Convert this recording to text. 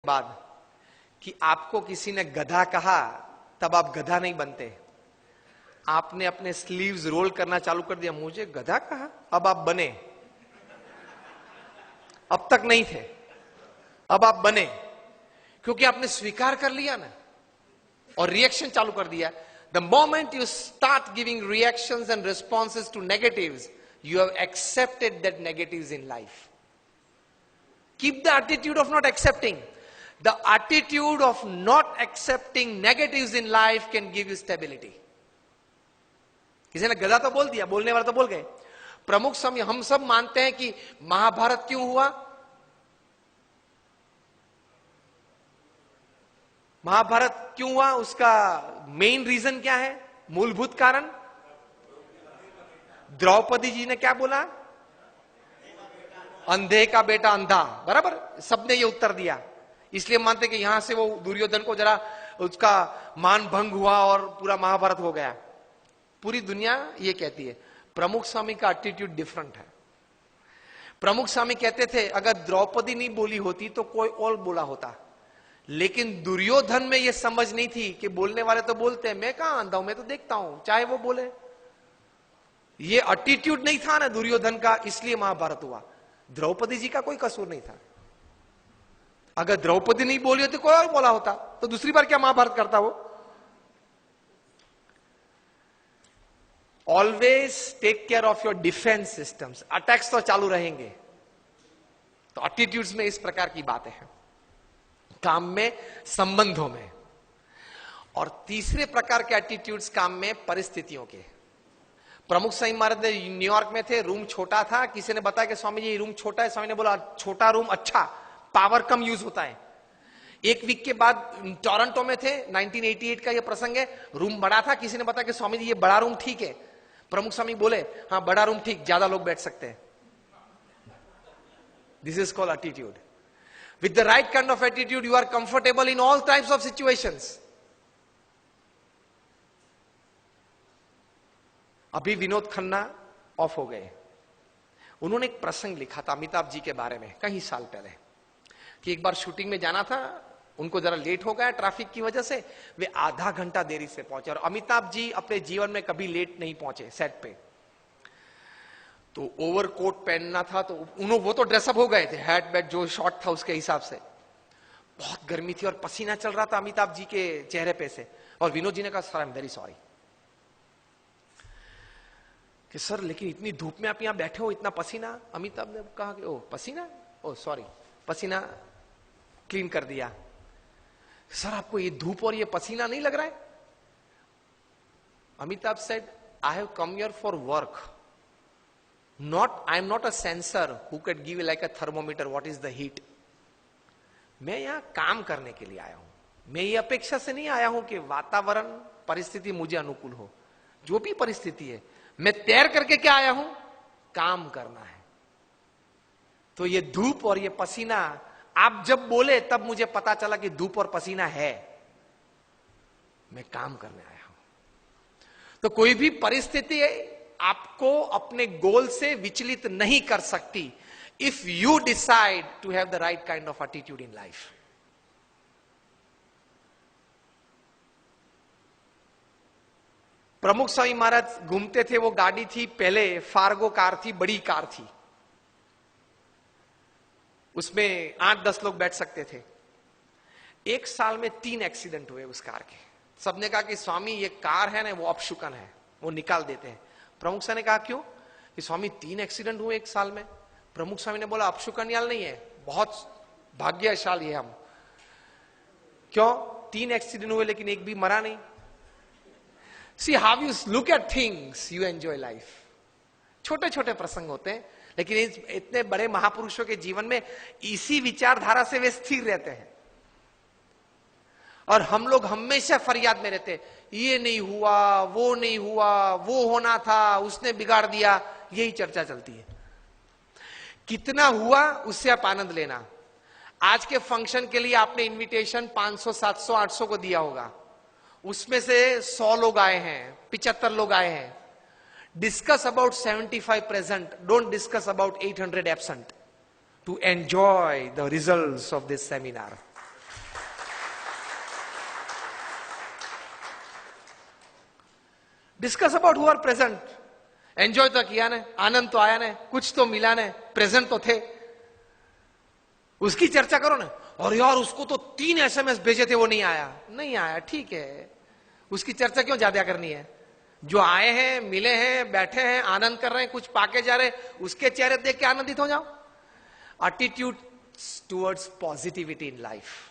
बाद कि आपको किसी ने गधा कहा, तब आप गधा नहीं बनते। आपने अपने स्लीव्स रोल करना चालू कर दिया, मुझे गधा कहा, अब आप बने। अब तक नहीं थे, अब आप बने, क्योंकि आपने स्वीकार कर लिया ना और रिएक्शन चालू कर दिया। The moment you start giving reactions and responses to negatives, you have accepted that negatives in life. Keep the attitude of not accepting. The attitude of not accepting negatives in life can give you stability. किसी ने गधा तो बोल दिया, बोलने वाला तो बोल गए। प्रमुख समय हम सब मानते हैं कि महाभारत क्यों हुआ? महाभारत क्यों हुआ? उसका मेन रीजन क्या है? मूलभूत कारण? द्रौपदी जी ने क्या बोला? अंधे का बेटा अंधा, बराबर, सबने ये उत्तर दिया। इसलिए मानते कि यहां से वो दुर्योधन को जरा उसका मान भंग हुआ और पूरा महाभारत हो गया। पूरी दुनिया ये कहती है। प्रमुख स्वामी का एटीट्यूड डिफरेंट है। प्रमुख स्वामी कहते थे अगर द्रौपदी नहीं बोली होती तो कोई और बोला होता, लेकिन दुर्योधन में ये समझ नहीं थी कि बोलने वाले तो बोलते हैं, मैं कहां अंधा हूं, मैं तो देखता हूं, चाहे वो बोले। ये एटीट्यूड नहीं था ना दुर्योधन का, इसलिए महाभारत हुआ। द्रौपदी जी का कोई कसूर नहीं था। अगर द्रौपदी नहीं बोली होती कोई और बोला होता तो दूसरी बार क्या महाभारत करता वो? Always take care of your defence systems. Attacks तो चालू रहेंगे, तो एटीट्यूड्स में इस प्रकार की बातें हैं, काम में, संबंधों में। और तीसरे प्रकार के एटीट्यूड्स काम में, परिस्थितियों के। प्रमुख स्वामी महाराज न्यूयॉर्क में थे, रूम छोटा था, किसी ने बताया कि स्वामी जी रूम छोटा है। स्वामी ने बोला छोटा रूम अच्छा, पावर कम यूज होता है। एक वीक के बाद टोरंटो में थे, 1988 का ये प्रसंग है, रूम बड़ा था, किसी ने बताया कि स्वामी जी ये बड़ा रूम ठीक है। प्रमुख स्वामी बोले हाँ बड़ा रूम ठीक, ज्यादा लोग बैठ सकते हैं। This is called attitude. With the right kind of attitude you are comfortable in all types of situations. अभी विनोद खन्ना ऑफ हो गए, उन्होंने एक प्रसंग लिखा था अमिताभ जी के बारे में कई साल पहले, कि एक बार शूटिंग में जाना था, उनको जरा लेट हो गया ट्रैफिक की वजह से, वे आधा घंटा देरी से पहुंचे। और अमिताभ जी अपने जीवन में कभी लेट नहीं पहुंचे सेट पे। तो ओवरकोट पहनना था, तो वो तो ड्रेसअप हो गए थे, हैट बैट जो शॉर्ट था उसके हिसाब से। बहुत गर्मी थी और पसीना चल रहा था अमिताभ जी के चेहरे पे से। और विनोद जी ने कहा sir I am very sorry, कि सर लेकिन इतनी धूप में आप यहां बैठे हो, इतना पसीना। अमिताभ ने कहा कि ओ पसीना, ओ सॉरी, पसीना क्लीन कर दिया। सर आपको ये धूप और ये पसीना नहीं लग रहा है? Amitabh said I have come here for work, not I am not a sensor who can give like a thermometer what is the heat. मैं यहां काम करने के लिए आया हूं, मैं ये अपेक्षा से नहीं आया हूं कि वातावरण परिस्थिति मुझे अनुकूल हो। जो भी परिस्थिति है, मैं तैर करके क्या आया हूं? काम करना है। तो ये धूप और ये पसीना, आप जब बोले तब मुझे पता चला कि धूप और पसीना है, मैं काम करने आया हूं। तो कोई भी परिस्थिति आपको अपने गोल से विचलित नहीं कर सकती, if you decide to have the right kind of attitude in life. Pramukh Swami महाराज घूमते थे, वो गाड़ी थी पहले फार्गो कार थी, बड़ी कार थी, उसमें 8-10 लोग बैठ सकते थे। एक साल में 3 एक्सीडेंट हुए उस कार के। सबने कहा कि स्वामी ये कार है ना वो अपशुकन है, वो निकाल देते हैं। प्रमुख स्वामी ने कहा क्यों? कि स्वामी 3 एक्सीडेंट हुए एक साल में। प्रमुख स्वामी ने बोला अपशुकन याल नहीं है, बहुत भाग्यशाली है हम। क्यों? 3 एक्सीडेंट हुए लेकिन एक भी मरा नहीं। See how you look at things, you enjoy life. छोटे छोटे प्रसंग होते हैं, लेकिन इतने बड़े महापुरुषों के जीवन में इसी विचारधारा से वे स्थिर रहते हैं। और हम लोग हमेशा फरियाद में रहते, ये नहीं हुआ, वो नहीं हुआ, वो होना था, उसने बिगाड़ दिया, यही चर्चा चलती है। कितना हुआ उससे आप आनंद लेना। आज के फंक्शन के लिए आपने इनविटेशन 500, 700, 800 को दिया होगा, उसमें से 100 लोग आए हैं, 75 लोग आए हैं। Discuss about 75 present. Don't discuss about 800 absent. To enjoy the results of this seminar. Discuss about who are present. Enjoy तो किया ने, आनंद तो आया ने, कुछ तो मिला ने, प्रेजेंट तो थे. उसकी चर्चा करो ना. और यार उसको तो 3 SMS भेजे थे, वो नहीं आया. नहीं आया, ठीक है. उसकी चर्चा क्यों ज्यादा करनी है? जो आए हैं, मिले हैं, बैठे हैं, आनंद कर रहे हैं, कुछ पाके जा रहे हैं, उसके चेहरे देख के आनंदित हो जाओ. Attitude towards positivity in life.